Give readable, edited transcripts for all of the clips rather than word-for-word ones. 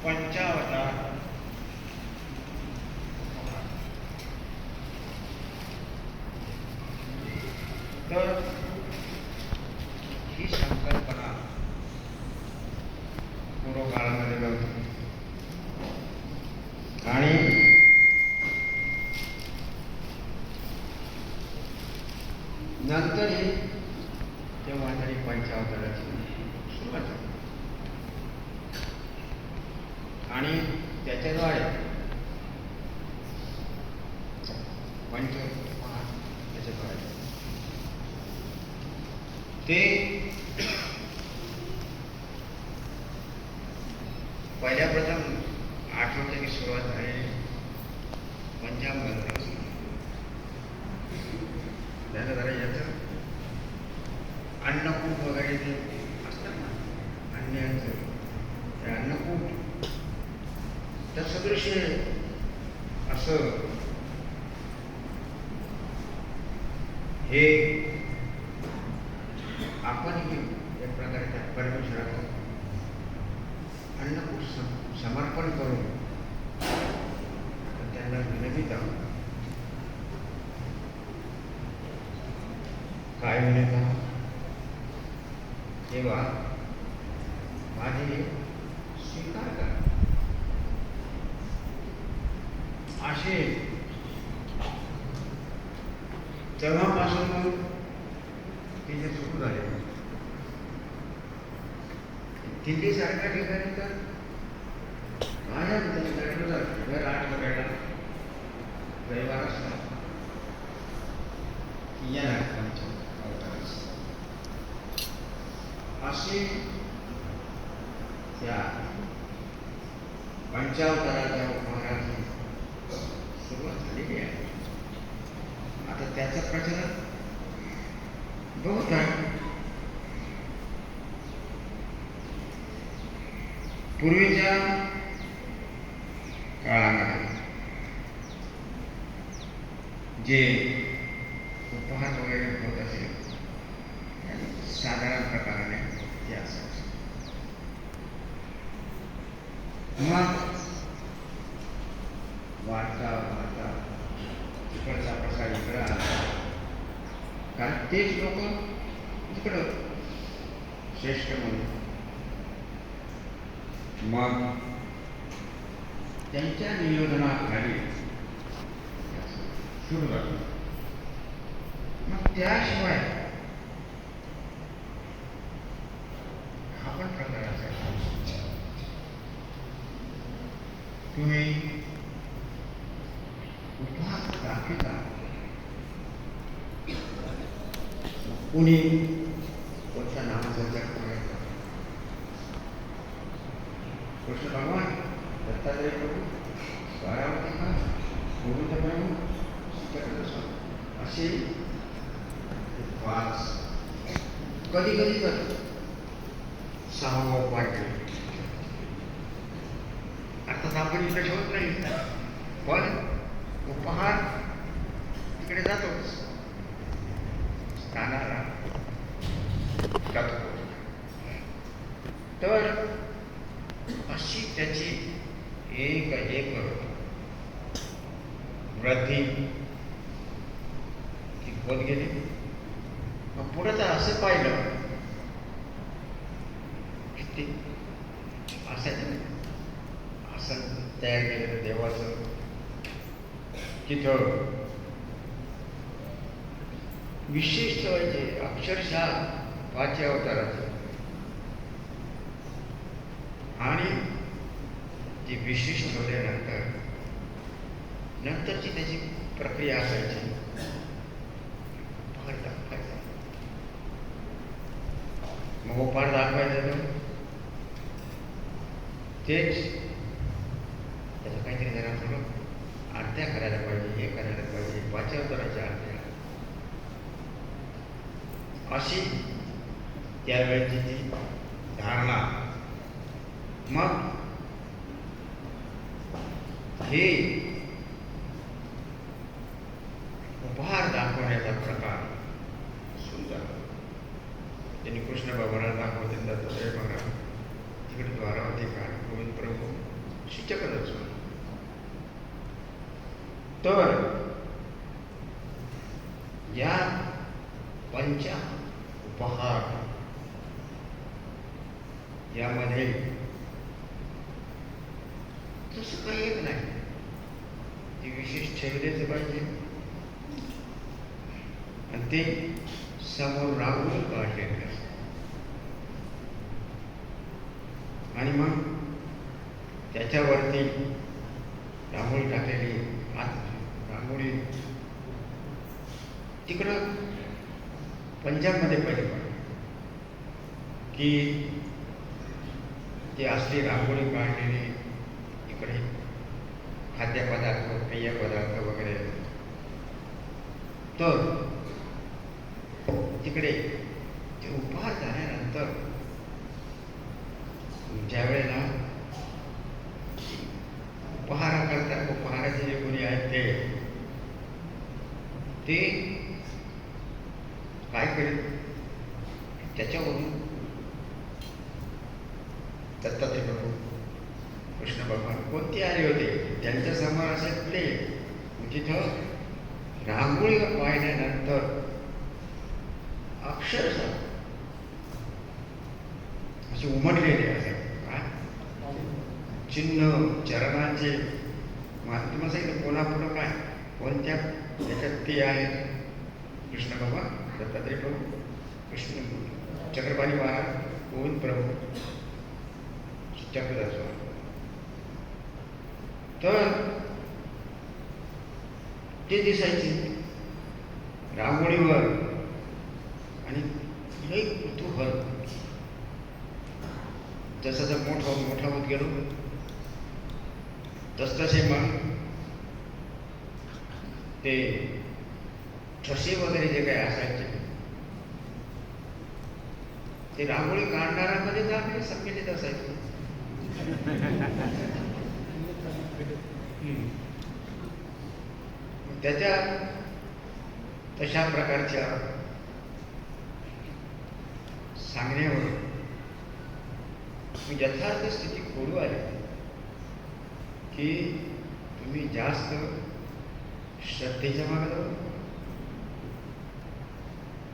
पंचावतार तर ही संकल्पना पूर्वकाळामध्ये नव्हती आणि नंतरही तेव्हा तरी पंचावताराची सुरुवात झाली आणि त्याच्याद्वारे त्याच्याद्वारे ते पहिल्या प्रथम आठवड्याची सुरुवात झाली पंजाब ग्रंथाची. त्याला जरा याचं अन्नकूट वगैरे ते असतात ना अन्याचं ते अन्नकूट त्या सदृश असं हे आपणही एक प्रकारे त्या परमेश्वराचं अन्नकूट समर्पण करून त्यांना विनवित आहोत. काय विनवित आहोत? तेव्हा माझे स्वीकार करा. असे तेव्हापासून मग तिथे सुरू झाले. दिल्लीसारख्या ठिकाणी तर कायम दर आठवड्याला रविवार असतात की या नाटकांच्या असे त्या पंचावताराच्या उपहाराची सुरुवात झालेली आहे. आता त्याचा प्रचार बहुत आहे. पूर्वीच्या काळामध्ये जे उपहार वगैरे होत असेल साधारण प्रकाराने ते असायचे. मग वार्ता वार्ता तिकडचा प्रसार इकडं आला कारण तेच लोक इकडं श्रेष्ठ म्हणून मग त्यांच्या नियोजनाखाली सुरू झालं. मग त्याशिवाय हा पण प्रकार असायचा. तुम्ही उपहार दाखविता कुणी कोणत्या नावाचा जग करायचा. कृष्ण भगवान दत्तात्रय प्रभू बारावती का गोविंद प्रभू असे पाच कधी कधी तर 6 उपाय अर्थात आपण इकडे ठेवत नाही पण उपहार तिकडे जातोच स्थानाला जातो. तर अशी त्याची एक वृद्धी ती होत गेली. मग पुढे तर असं पाहिलं की असायचं नाही. असं तयार केलेलं देवाचं तिथं विशेष ठेवायचे अक्षरशः 5 अवताराचे आणि ते विशेष ठेवल्यानंतर नंतरची त्याची प्रक्रिया असायची उपहार दाखवायचा. मग उपहार दाखवायचं तेच त्याचं काहीतरी जरा थोडं आरत्या करायला पाहिजे, हे करायला पाहिजे, 5 अवताराच्या आरत्या अशी त्यावेळेची ती धारणा. मग हे उपहार दाखवण्याचा प्रकार सुंदर त्यांनी कृष्ण भगवानाला दाखवते. दत्तात्रय महाराज तिकडे द्वारावती का गोविंद प्रभू चक्रधर स्वामी. तर या पंच उपहार यामध्ये तसं काही एक नाही, ते विशेष ठेवलेच पाहिजे आणि ते समोर राहून काढलेले असते. आणि मग त्याच्यावरती रांगोळी टाकलेली, रांगोळी तिकडं पंजाबमध्ये पहिले पण की ती असली रांगोळी काढलेली, इकडे खाद्यपदार्थ, पेय पदार्थ वगैरे. तर तिकडे ते उपहार झाल्यानंतर ज्या वेळेला उपहाराचे जे कोणी आहेत ते काय करेल, त्याच्यावरून दत्तात्रय प्रभू, कृष्ण भगवान कोणते आले होते, त्यांच्या समोर असे प्लेट, तिथं रांगोळी पाहिल्यानंतर अक्षरशः असे उमटलेले असतात चिन्ह चरणांचे. तुम्हाला सांगितलं कोणापुढं काय, कोणत्या त्याच्यात ते आहेत. कृष्ण भगवान, दत्तात्रय प्रभू, कृष्ण चक्रपाणी महाराज, गोविंद प्रभू, चक्रधर स्वामी. तर ते दिसायचे रांगोळीवर. आणि एक कुतूहल जसं मोठा होत गेलो तसतसे मग ते ठसे वगैरे जे काही असायचे ते रांगोळी काढणाऱ्यामध्ये आपले संमिलित असायचे. त्याच्या तशा प्रकारच्या सांगण्यावर यथार्थ स्थिती खोडू आली की तुम्ही जास्त श्रद्धेच्या मागे जाऊ.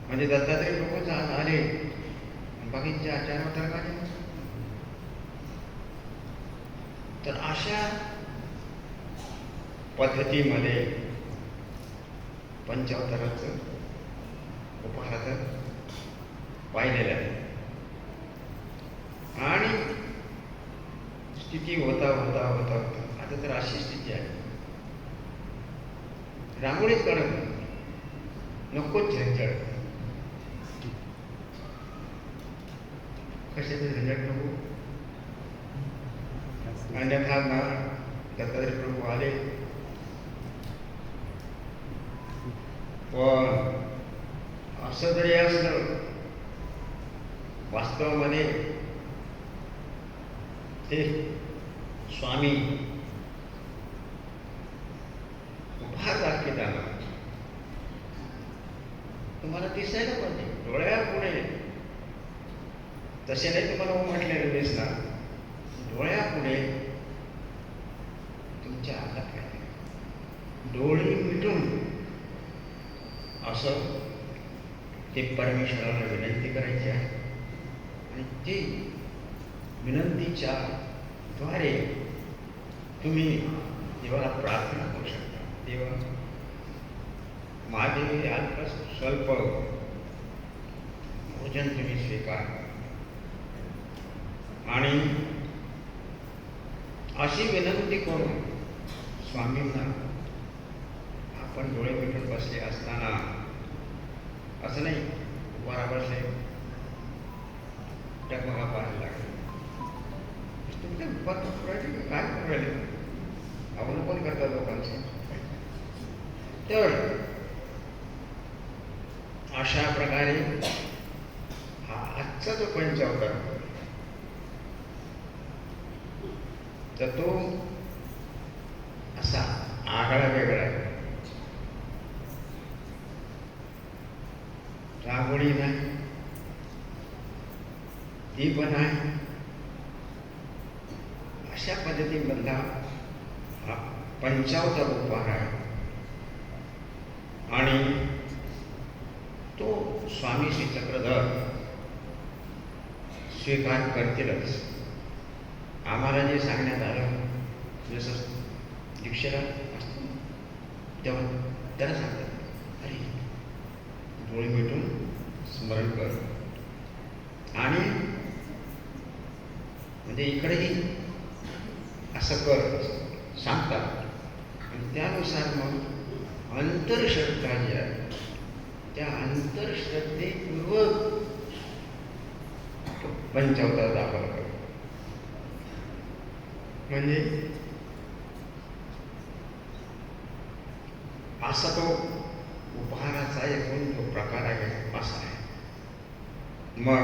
म्हणजे दत्तात्रय प्रभूच आज आले, बाकीचे आचार्य आले. तर अशा पद्धतीमध्ये पंचावताराचं उपहाराचं पाहिलेलं आहे. आणि स्थिती होता आता तर अशी स्थिती आहे, रांगोळीच काढत नकोच झंझट, कशाचे झंझट नको. अन्यथा ना दत्तात्रय प्रभू आले, पण असं जरी असलं वास्तवामध्ये ते स्वामी उपहार दाखवताना तुम्हाला दिसायला पाहिजे डोळ्यापुढे. तसे नाही तुम्हाला म्हटलेलं दिसणार, डोळ्यापुढे तुमच्या आला पाहिजे, डोळे मिटून असं ते परमेश्वराला विनंती करायची आहे. आणि ती विनंतीच्या द्वारे तुम्ही देवाला प्रार्थना करू शकता. देवा, माझे अल्प स्वल्प भोजन तुम्ही स्वीकार. आणि अशी विनंती करून स्वामींना आपण डोळे मिटून बसले असताना, असं नाही उभारा बसले टकमका पाहायला लागले, तुमच्या काय करून राहिले, अवलोकन करतात लोकांचे. तर अशा प्रकारे हा आजचा जो पंचावतार, तर तो असा आगळा वेगळा आहे. रांगोळी नाही, ती पण आहे, अशा पद्धतीमधला हा 55वा उपहार आहे. आणि तो स्वामी श्री चक्रधर स्वीकार करतीलच. आम्हाला जे सांगण्यात आलं, जसं दीक्षेला असतं तेव्हा त्याला सांगतात, अरे डोळे मिटून स्मरण कर. आणि म्हणजे इकडेही असं कर सांगतात. आणि त्यानुसार मग अंतरश्रद्धा जी आहे, त्या अंतरश्रद्धेपूर्वक 55वा दाखवला करतो. म्हणजे असा तो उपहाराचा एकूण जो प्रकार आहे असा आहे. मग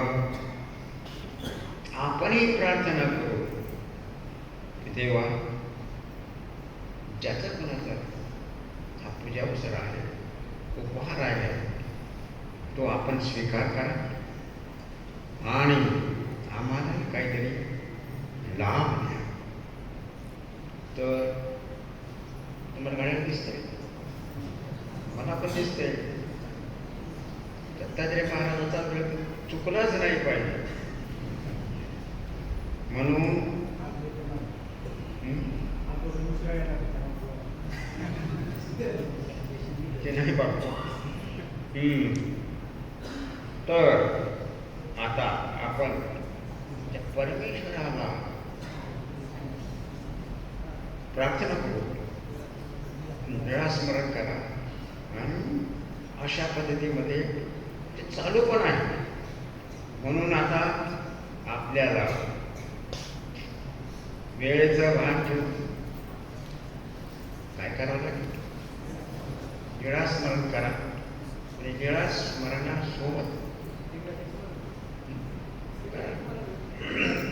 आपणही प्रार्थना करू की देवा, ज्याचा कोणाचा हा पूजा अवसर आहे, उपहार आहे, तो आपण स्वीकार करा आणि आम्हालाही काहीतरी लाभ द्या. तर तुम्हाला गाड्या दिसतंय, मला पण दिसतंय. दत्तात्रय महाराजांचा वेळ चुकलाच नाही पाहिजे म्हणून ते नाही बघतो. तर आता आपण त्या परमेश्वराला प्रार्थना करू, निरास्मरण करा. आणि अशा पद्धतीमध्ये ते चालू पण आहे. म्हणून आता आपल्याला वेळेचं भान ठेवून काय करावं लागेल, निरास्मरण करा. आणि निरास्मरणासोबत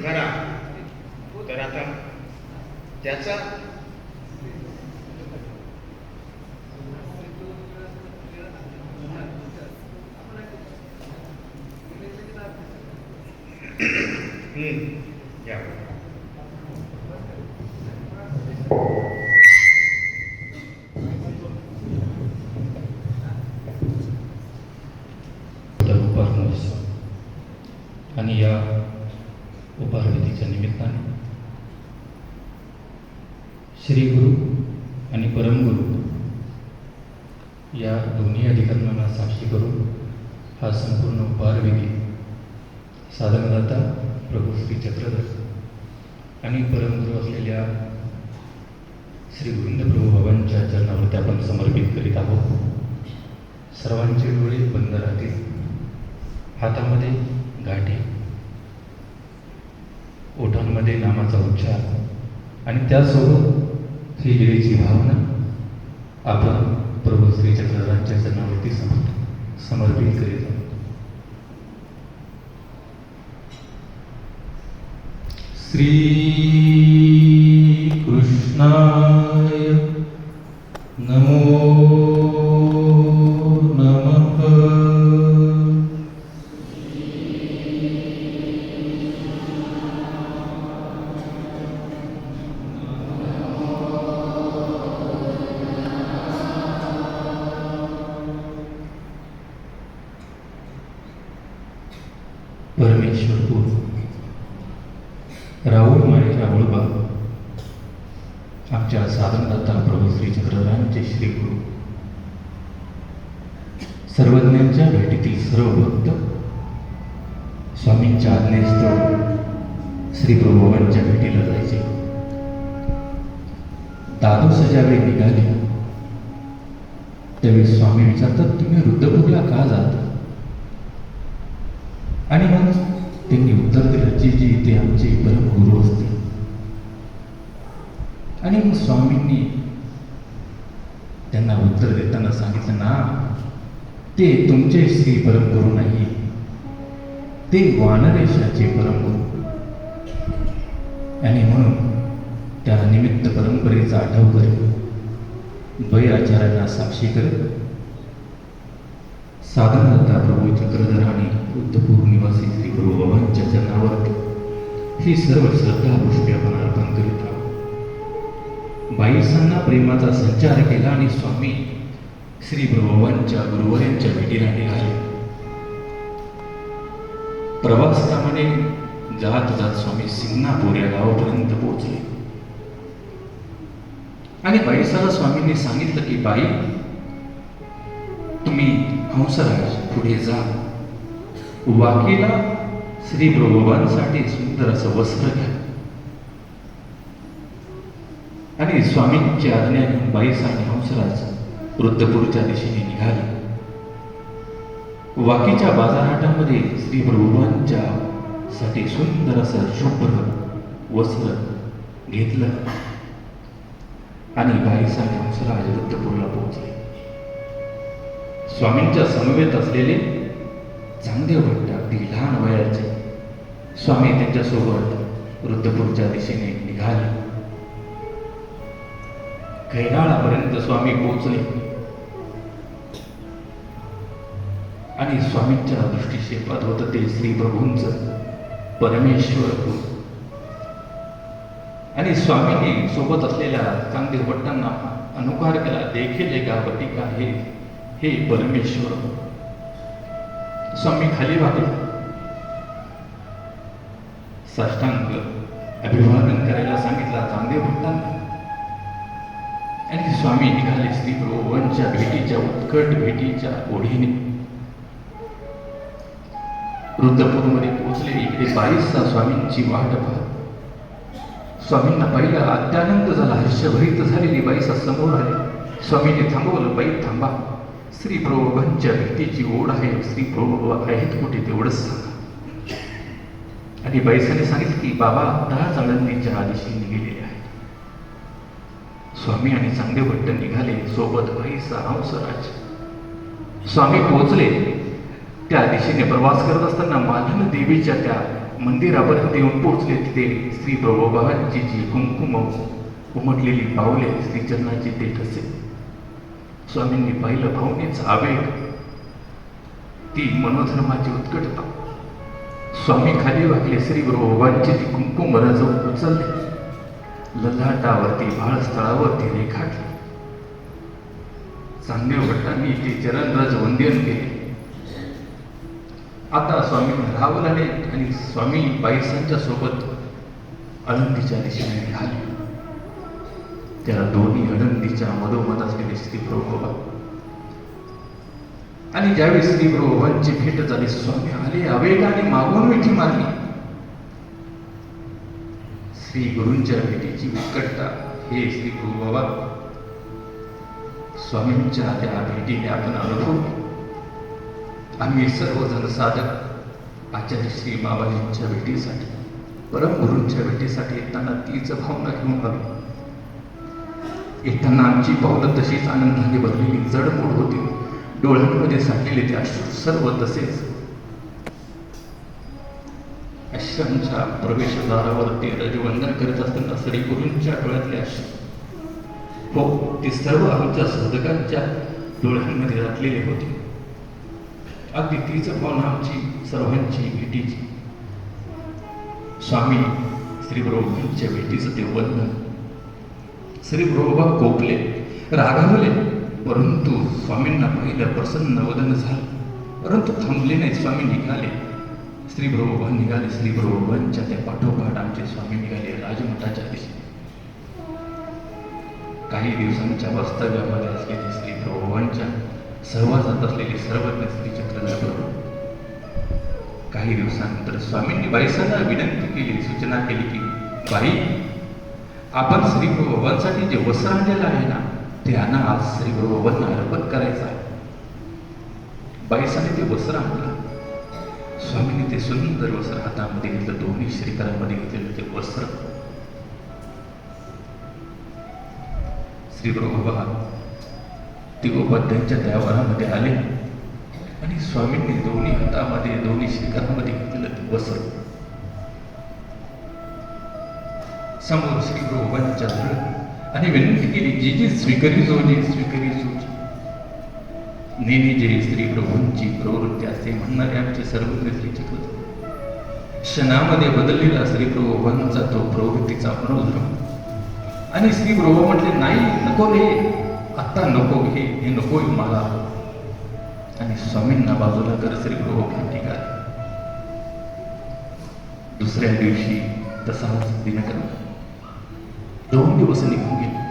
करा. तर आता त्याचा या आणि या उपहारविधीच्या निमित्ताने श्री गुरु आणि परमगुरु या दोन्ही अधिकारांना साक्षी करून हा संपूर्ण उपहारविधी साधनदाता प्रभू श्री चक्रधर आणि परमगुरु असलेल्या श्री गोविंद प्रभू बाबांच्या चरणावरती आपण समर्पित करीत आहोत. सर्वांचे डोळे बंद राहतील, हातामध्ये गाठी, ओठांमध्ये नामाचा उच्चार आणि त्यासोबत हिजडीची भावना आपण प्रभू श्री चक्रधरांच्या चरणावरती समर्पित करीत आहोत. श्री कृष्णाय नमो नमः. परमेश्वरपूर राहुल माळे राहुलबा आमच्या साधनदाता प्रभू श्री चक्रधरांचे श्री गुरु, सर्वज्ञांच्या भेटीतील सर्व भक्त स्वामींच्या आज्ञेस्तव श्री प्रभूबाबांच्या भेटीला जायचे. दादू सजावे निघाले त्यावेळी स्वामी विचारतात, तुम्ही रुद्रपूरला का जाता? आणि मग त्यांनी उत्तर दिलं, जी जी ते आमचे परम गुरु असतील. आणि मग स्वामींनी त्यांना उत्तर देताना सांगितलं ना, ते तुमचे श्री परमगुरु नाही, ते वानरेशाचे परमगुरु. आणि म्हणून त्या निमित्त परंपरेचा आढाव करीत द्वय आचार्यांना साक्षी करत साधनदाता प्रभू चक्रधर आणि बुद्धपूर निवासी श्री गुरु बाबांच्या चरणावर ही सर्व श्रद्धा पुष्पे आपण अर्पण करीत आहोत. बाईसांना प्रेमाचा संचार केला आणि स्वामी श्री प्रभुवांच्या गुरुवर्यांच्या भेटीला निघाले. प्रवासाप्रमाणे जात जात स्वामी सिंगणापूर या गावापर्यंत पोहोचले आणि बाईसाला स्वामींनी सांगितलं की बाई, तुम्ही हंसराज पुढे जा, वाकीला श्री प्रभुवांसाठी सुंदर असं वस्त्र घ्या. आणि स्वामींची आज्ञा घेऊन बाईसा आणि हंसराज रुद्रपूरच्या दिशेने निघाले. वाकीच्या बाजारहाटामध्ये श्री प्रभुवांच्या साठी सुंदर असं शुभ्र वस्त्र घेतलं आणि बाईसा आणि हंसराज रुद्रपूरला पोहोचले. स्वामींच्या समवेत असलेले चांगदेव भट्ट अगदी लहान वयाचे स्वामी त्यांच्यासोबत रुद्रपूरच्या दिशेने निघाले. कैराळापर्यंत स्वामी पोहोचले आणि स्वामींच्या दृष्टीक्षेपात होतं ते श्री प्रभूंचं परमेश्वर रूप. आणि स्वामींनी सोबत असलेल्या चांगदेव भट्टांना अनुकार केला, देखील एका बटिका हे परमेश्वर. स्वामी खाली वाकले, साष्टांग अभिवादन करायला सांगितलं चांगदेव भट्टांना आणि स्वामी निघाले श्री प्रभुवांच्या भेटीच्या उत्कट भेटीच्या ओढीने. रुद्रपूरमध्ये पोहोचले. इकडे बाईसा स्वामींची वाट पाहत स्वामींना पाहिलं, अत्यानंद झाला, हर्षभरित झालेली बाईसा समोर आली. स्वामींनी थांबवलं, बाई थांबा, श्री प्रभुवांच्या भेटीची ओढ आहे, श्री प्रभु आहेत कुठे तेवढंच सांगा. आणि बाईसाने सांगितलं की बाबा आत्ताच आळंदीच्या दिशेने गेलेले आहे. स्वामी आणि चांगदेव भट्ट निघाले, सोबत बाईसा हंसराज. स्वामी पोहोचले. त्या दिशेने प्रवास करत असताना मालन देवीच्या त्या मंदिरापर्यंत येऊन पोहोचले. तिथे श्री प्रभुबाबांची जी कुंकुम उमटलेली पावले, श्रीचरणाची ते ठसे स्वामींनी पाहिलं. भावनेचा आवेग, ती मनोधर्माची उत्कटता. स्वामी खाली वाकले, श्री प्रभुबाबांची ती कुंकुम रज उचलले, ललाटावरती भाळस्थळावरती रेखाटले. चांगदेव भट्टांनी ते चरणरज वंदन केले. आता स्वामी राहुल आले आणि स्वामी बाईसांच्या सोबत आळंदीच्या दिशेने निघाले. त्या दोन्ही आळंदीच्या मधोमध असलेले श्री प्रभुबा. आणि ज्यावेळी श्री प्रभुबांची भेट झाली, स्वामी आले, आवेगाने मागून मिठी मारली. श्री गुरूंच्या भेटीची उत्कटता, हे श्री प्रभुबाबा, स्वामींच्या त्या भेटीने आपण अनुभव. आम्ही सर्वजण साधक आचार्य श्री बाबाजींच्या भेटीसाठी, परमगुरूंच्या भेटीसाठी येताना तीच भावना घेऊन आलो. येताना आमची पावलं तशीच आनंदाने भरलेली जडमूड होती. डोळ्यांमध्ये साठलेले ते अश्रू सर्व तसेच. आश्रमच्या प्रवेशद्वारावरती रजवंदन करीत असताना श्री गुरूंच्या डोळ्यातले अश्रू, हो, ते सर्व आमच्या साधकांच्या डोळ्यांमध्ये घातलेले होते. अगदी तीच भावना आमची सर्वांची भेटीची. स्वामी श्री प्रभूंच्या भेटीचं ते वंदन. श्री प्रभुबा कोपले, रागावले, परंतु स्वामींना पाहिलं, प्रसन्न वदन झालं. परंतु थांबले नाही, स्वामी निघाले. श्री प्रभुबा निघाले. श्री प्रभुबांच्या त्या पाठोपाठ आमचे स्वामी निघाले राजमठाच्या दिशेने. काही दिवसांच्या वास्तव्यामध्ये असलेले श्री प्रभुबांच्या सहवासात असलेले सर्वज्ञ श्री चक्रधर. काही दिवसानंतर स्वामींनी बाईसांना विनंती केली, सूचना केली की बाई, आपण श्री प्रभुबांसाठी जे वस्त्र आणलेलं आहे ना, ते आणा, आज श्री प्रभुबांना अर्पण करायचं आहे. बाईसाने ते वस्त्र आणलं. स्वामींनी ते सुंदर वस्त्र हातामध्ये घेतलं, दोन्ही श्रीकरांमध्ये घेतलेलं ते वस्त्र. श्री प्रभुबा तिगोपाध्यांच्या देवारामध्ये आले आणि स्वामींनी दोन्ही हातामध्ये, दोन्ही शिखरामध्ये घेतलेलं ते वस्त्र समोर श्री प्रभुबांच्या धरलं आणि विनंती केली, जी जी स्वीकरी जोजी, स्वीकरी जोजी. नेहमी जे श्री प्रभूंची प्रवृत्ती असते म्हणणारे आमचे सर्वज्ञ श्री चक्रधर, क्षणामध्ये बदललेला श्री प्रभूंचा तो प्रवृत्तीचा मनोधर्म. आणि श्री प्रभू म्हटले, नाही, नको रे, आत्ता नको, हे नको मला. आणि स्वामींना बाजूला कर श्री प्रभू निघाले. दुसऱ्या दिवशी तसाच दिनक्रम 2 दिवस निघून गेले.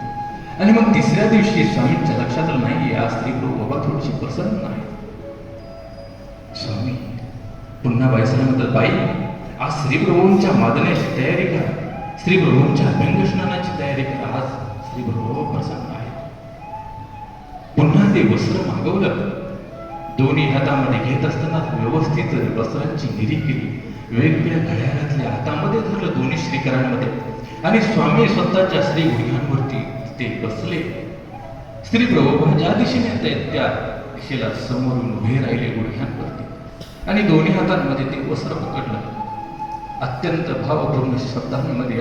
आणि मग तिसऱ्या दिवशी स्वामींच्या लक्षात आलं, नाही, आज श्री प्रभू बाबा थोडीशी प्रसन्न आहे. स्वामी पुन्हा बाईसाला म्हणतात, बाई, आज श्री प्रभूंच्या मादण्याची तयारी करा, श्री प्रभूंच्या अभ्यंग स्नानाची तयारी करा, आज श्री प्रभू प्रसन्न आहे. पुन्हा ते वस्त्र मागवलं. दोन्ही हातामध्ये घेत असताना व्यवस्थित वस्त्रांची निरी केली. वेगवेगळ्या घड्याळातल्या हातामध्ये धरलं दोन्ही श्रीकरांमध्ये. आणि स्वामी स्वतःच्या श्री गुडघ्यांवरती ते बसले. श्री प्रभू ज्या दिशेने येत आहेत त्या दिशेला समोरून उभे राहिले गुडघ्यांवरती. आणि दोन्ही हातांमध्ये ते वस्त्र पकडलं. अत्यंत भावपूर्ण शब्दांमध्ये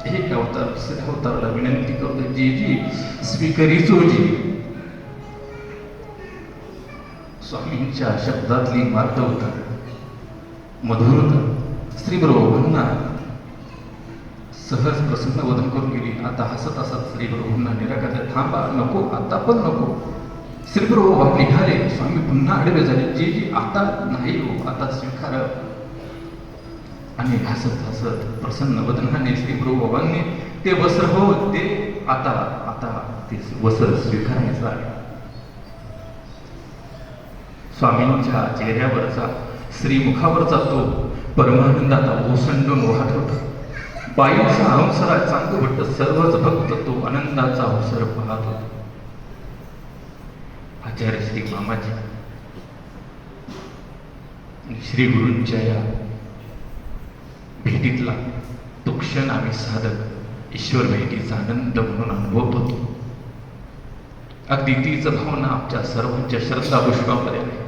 एक अवतार दुसऱ्या अवताराला विनंती करतो, जी स्वीकारीचो जी. स्वामींच्या शब्दातली मार्दवता, मधुरता श्री प्रभूंना सहज प्रसन्न वदन करून गेली. आता हसत हसत श्री प्रभूंना निराकरले, थांबा, नको, आता पण नको. श्री प्रभू निघाले. स्वामी पुन्हा आडवे झाले, जी आता नाही हो, आता स्वीकार. आणि हसत हसत प्रसन्न वदनाने श्री प्रभूंनी ते वस्त्र, हो ते आता ते वस्त्र स्वीकारायचं आहे. स्वामींच्या चेहऱ्यावरचा श्रीमुखावरचा तो परमानंदाचा ओसंडून वाहत होता. बाईचा अवसरा चांगवट सर्वच भक्त तो आनंदाचा अवसर पाहत होता. आचार्य श्री मामाजी श्री गुरूंच्या या भेटीतला तो क्षण आम्ही साधक ईश्वर भेटीचा आनंद म्हणून अनुभवत होतो. अगदी तीच भावना आमच्या सर्वांच्या श्रद्धा पुष्पामध्ये आहे.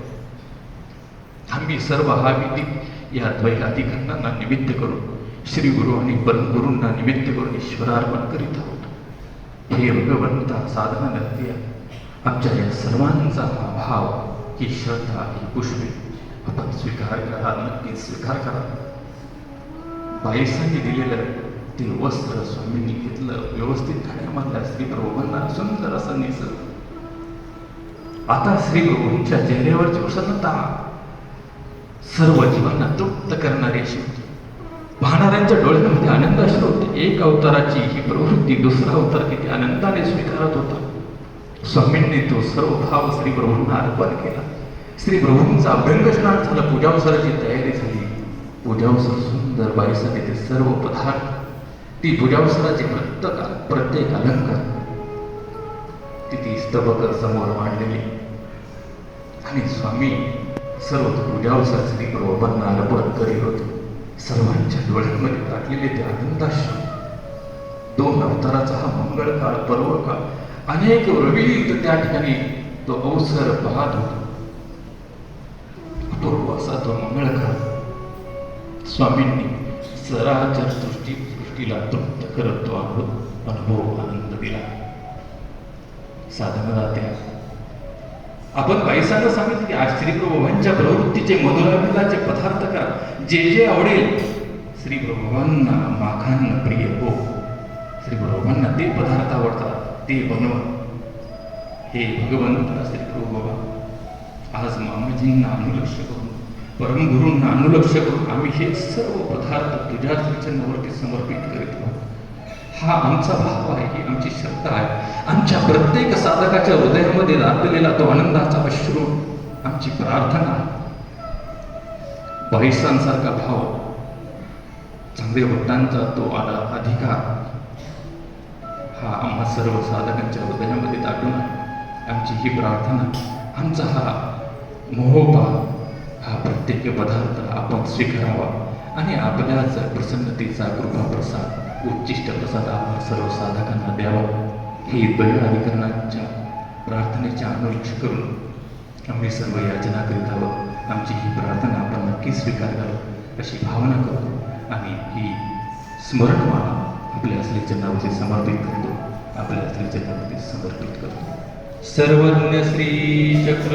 आम्ही सर्व हा विधी या द्वैताधिकांना निमित्त करून श्री गुरु आणि परमगुरूंना निमित्त करून ईश्वरार्पण करीत आहोत. हे भगवंता साधना नृत्य आमच्या या सर्वांचा हा भाव, ही श्रद्धा, ही पुष्पे आपण स्वीकार करा, नक्कीच स्वीकार करा. बाईसांनी दिलेलं ते वस्त्र स्वामींनी घेतलं, व्यवस्थित घड्या मारल्या, श्री प्रभूंना सुंदर असं नेसलं. आता श्री प्रभूंच्या चेहऱ्यावरची प्रसन्नता सर्व जीवांना तृप्त करणारी अशी होती. पाहणाऱ्यांच्या डोळ्यांमध्ये आनंद अश्रू होते. एक अवताराची ही प्रवृत्ती दुसरा अवतार किती आनंदाने स्वीकारत होता. स्वामींनी तो सर्व भाव श्री प्रभूंना अर्पण केला. श्री प्रभूंचा अभ्यंग स्नान झालं, पूजावसराची तयारी झाली. पूजावसर सुंदर बाईसाठी ते सर्व पदार्थ, ती पूजावसराचे प्रत्येक अलंकार, ती स्तबक समोर मांडलेली. आणि स्वामी सर्व पूजावसर श्री प्रभूंना अर्पण करीत होते. सर्वांच्या डोळ्यांमध्ये टाकलेले ते आनंदाश्रू. 2 अवताराचा हा मंगळ काळ, पर्व काळ, अनेक रवित त्या ठिकाणी तो अवसर पाहत होतो. अपूर्व असा तो मंगळ काळ स्वामींनी सराचर सृष्टीला तृप्त करत तो अनुभव आनंद दिला. साधनदात्या, आपण बाईसांना सांगितलं की आज श्री प्रभूंच्या प्रवृत्तीचे मधुरामिताचे पदार्थ करा, जे आवडेल. श्री प्रभूंना माखांना प्रिय हो, श्री प्रभूंना ते पदार्थ आवडतात ते बनवा. हे भगवंता श्री प्रभू बाबा, आज मामाजींना अनुलक्ष करून, परमगुरूंना अनुलक्ष करून आम्ही हे सर्व पदार्थ तुझ्या चरणावरती समर्पित करीत आहोत. हा आमचा भाव आहे, ही आमची श्रद्धा आहे. आमच्या प्रत्येक साधकाच्या हृदयामध्ये दाटलेला तो आनंदाचा अश्रू आमची प्रार्थना आहे. बाईसांसारखा भाव, चांगले भक्तांचा तो अधिकार हा आम्हा सर्व साधकांच्या हृदयामध्ये दाटून आहे. आमची ही प्रार्थना, आमचा हा मोहोपा, हा प्रत्येक पदार्थ आपण स्वीकारावा आणि आपल्याच प्रसन्नतेचा कृपा प्रसाद, उच्चिष्ट प्रसाद आपण सर्व साधकांना द्यावा. ही द्वैताधिकरणाच्या प्रार्थनेच्या अनुलक्ष करून आम्ही सर्व याचना करीत आहोत. आमची ही प्रार्थना आपण नक्की स्वीकार करावी अशी भावना करतो आणि ही स्मरणमाळा आपल्या असली चरणावरती समर्पित करतो. आपल्या असली चरणावरती समर्पित करतो. सर्वज्ञ श्री चक्र